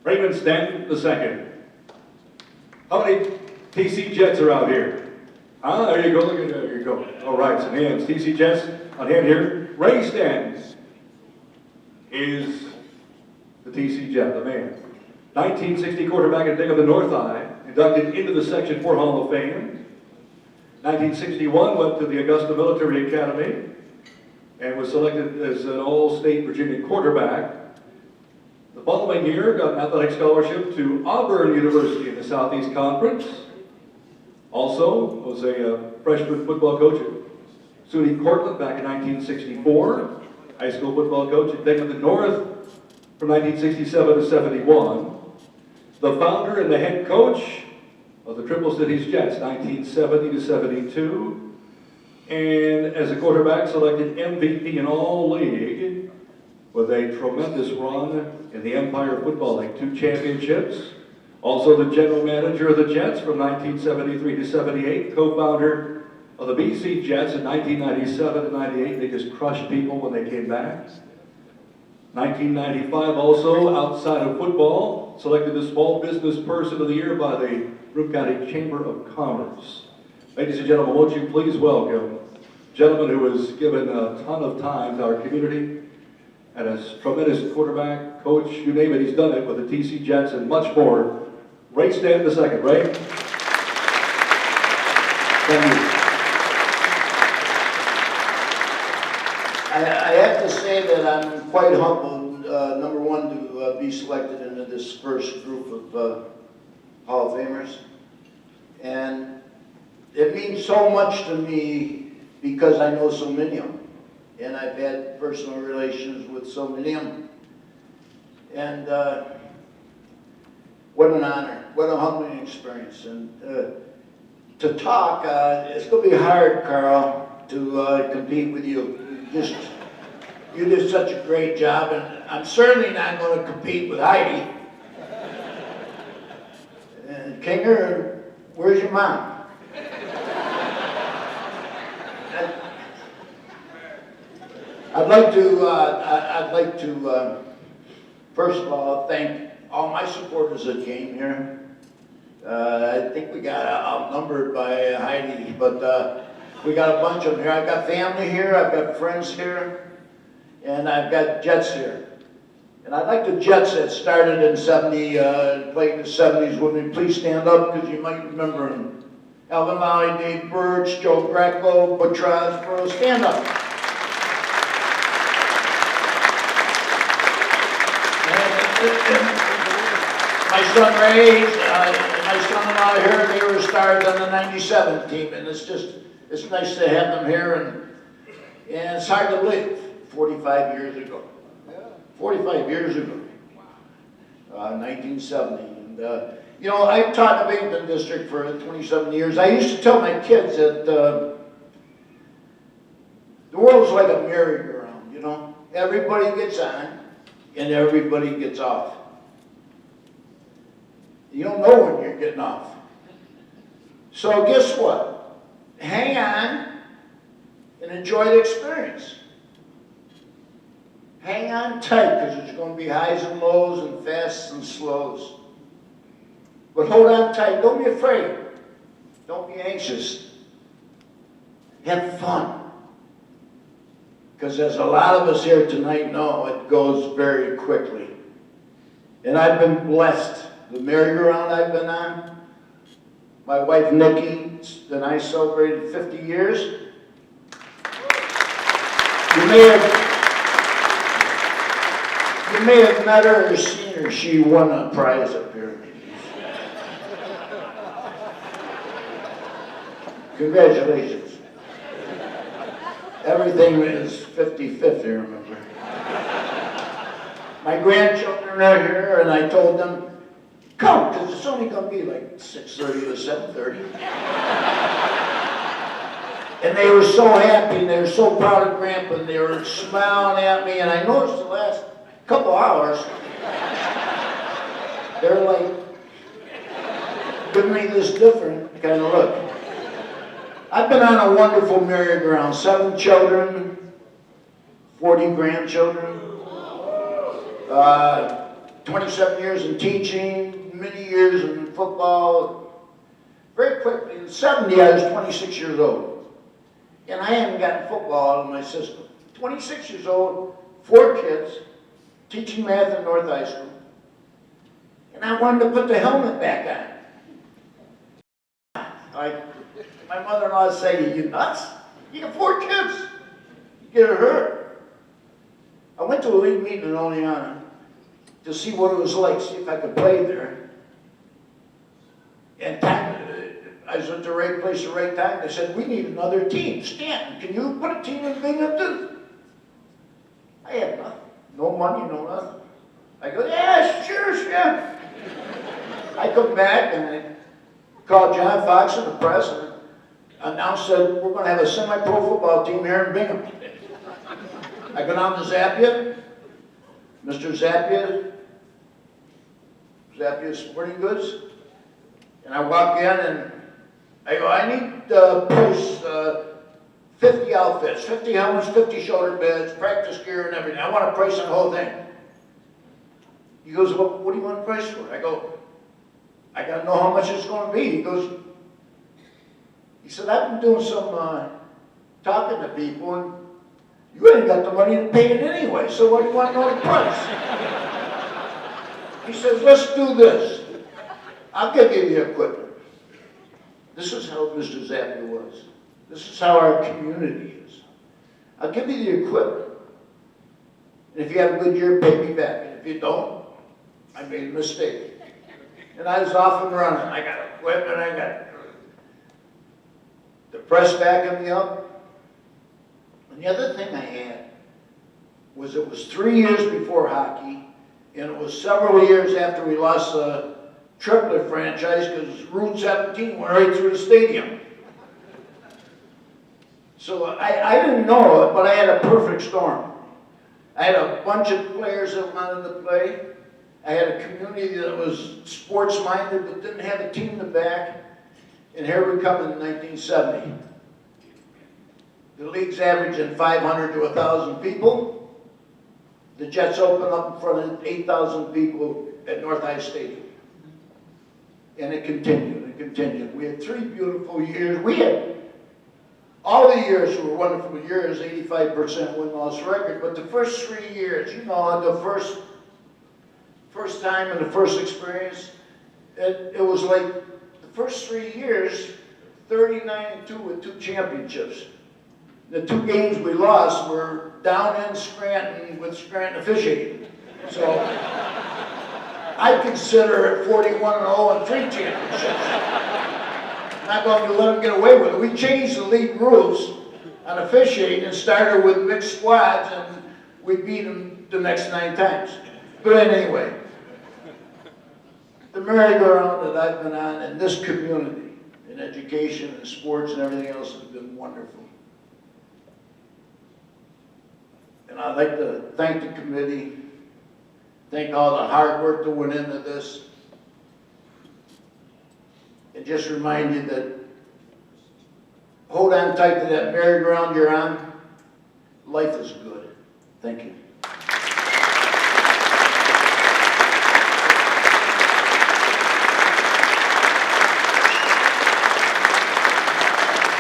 Raymond Stanton II. How many TC Jets are out here? Ah, there you go, look at there you go. All right, some hands. TC Jets on hand here. Ray Stanton is the TC Jet, the man. 1960 quarterback at Binghamton North High, inducted into the Section 4 Hall of Fame. 1961 went to the Augusta Military Academy and was selected as an all-state Virginia quarterback. The following year, got an athletic scholarship to Auburn University in the Southeast Conference. Also, was a freshman football coach at SUNY Cortland back in 1964. High school football coach at Binghamton North from 1967 to 71. The founder and the head coach of the Triple Cities Jets, 1970 to 72. And as a quarterback, selected MVP in all league with a tremendous run in the Empire Football League, 2 championships. Also the general manager of the Jets from 1973 to 78, co-founder of the BC Jets in 1997 to 98. They just crushed people when they came back. 1995 also, outside of football, selected the Small Business Person of the Year by the Broome County Chamber of Commerce. Ladies and gentlemen, won't you please welcome a gentleman who has given a ton of time to our community and a tremendous quarterback, coach, you name it, he's done it with the TC Jets and much more. Ray Stanton II. Ray? Thank you. I have to say that I'm quite humbled, number one, to be selected into this first group of Hall of Famers. And it means so much to me because I know so many of them. And I've had personal relations with so many of them. And what an honor, what a humbling experience. And to talk, it's going to be hard, Carl, to compete with you. You did such a great job, and I'm certainly not going to compete with Heidi. And Kinger, where's your mom? I'd like to first of all thank all my supporters that came here. I think we got outnumbered by Heidi, but we got a bunch of them here. I've got family here, I've got friends here, and I've got Jets here. And I'd like the Jets that started in 70, played in the 70s with me, please stand up because you might remember them. Alvin Lally, Dave Birch, Joe Greco, Butch Osborough, stand up. My son Ray, my son-in-law here, they were stars on the 97 team, and it's nice to have them here, and it's hard to believe, 45 years ago. 45 years ago, 1970. And, you know, I've taught in the Binghamton district for 27 years. I used to tell my kids that the world's like a merry-go-round, you know. Everybody gets on, and everybody gets off. You don't know when you're getting off. So guess what? Hang on and enjoy the experience. Hang on tight because there's going to be highs and lows and fasts and slows. But hold on tight. Don't be afraid. Don't be anxious. Have fun. Because as a lot of us here tonight know, it goes very quickly. And I've been blessed. The merry-go-round I've been on, my wife Nikki and I celebrated 50 years. You may have met her or seen her. She won a prize up here. Congratulations. Everything is 50-50, remember. My grandchildren are here, and I told them, come, because it's only going to be like 6:30 to 7:30. And they were so happy, and they were so proud of Grandpa, and they were smiling at me, and I noticed the last couple hours, they're like, giving me this different kind of look. I've been on a wonderful merry-go-round, 7 children, 40 grandchildren. 27 years in teaching, many years in football. Very quickly, in the 70s, I was 26 years old. And I hadn't gotten football out of my system. 26 years old, 4 kids, teaching math at North High School. And I wanted to put the helmet back on. My mother-in-law would say, "You nuts? You got 4 kids. You get hurt." I went to a league meeting in Oleana to see what it was like, see if I could play there. And I was at the right place at the right time. They said, "We need another team. Stanton, can you put a team in Binghamton?" I had nothing. No money, no nothing. I go, "Yeah, sure, yeah." I come back and I called John Fox in the press and announced that we're going to have a semi-pro football team here in Binghamton. I go down to Zappia, Mr. Zappia Sporting Goods, and I walk in and I go, "I need to post 50 outfits, 50 helmets, 50 shoulder pads, practice gear and everything. I want a price on the whole thing." He goes, "Well, what do you want a price for?" I go, "I got to know how much it's going to be." He said, "I've been doing some talking to people, and you ain't got the money to pay it anyway, so what do you want to know the price?" He says, "Let's do this. I'll give you the equipment." This is how Mr. Zappia was. This is how our community is. "I'll give you the equipment. And if you have a good year, pay me back. And if you don't, I made a mistake." And I was off and running. I got equipment, I got the press backing me up. And the other thing I had was it was 3 years before hockey, and it was several years after we lost the triplet franchise because Route 17 went right through the stadium. So I didn't know it, but I had a perfect storm. I had a bunch of players that wanted to play. I had a community that was sports-minded but didn't have a team to back. And here we come in 1970. The league's averaging 500 to 1,000 people. The Jets open up in front of 8,000 people at North High Stadium. And it continued and continued. We had 3 beautiful years. We had all the years were wonderful years, 85% win-loss record. But the first 3 years, you know, the first time and the first experience, it was like the first 3 years, 39-2 with 2 championships. The 2 games we lost were down in Scranton with Scranton officiating. So I consider it 41-0 and 3 championships. Not going to let them get away with it. We changed the league rules on officiating and started with mixed squads, and we beat them the next 9 times. But anyway, the merry-go-round that I've been on in this community, in education and sports and everything else, has been wonderful. And I'd like to thank the committee, thank all the hard work that went into this, and just remind you that hold on tight to that merry-go-round you're on. Life is good. Thank you.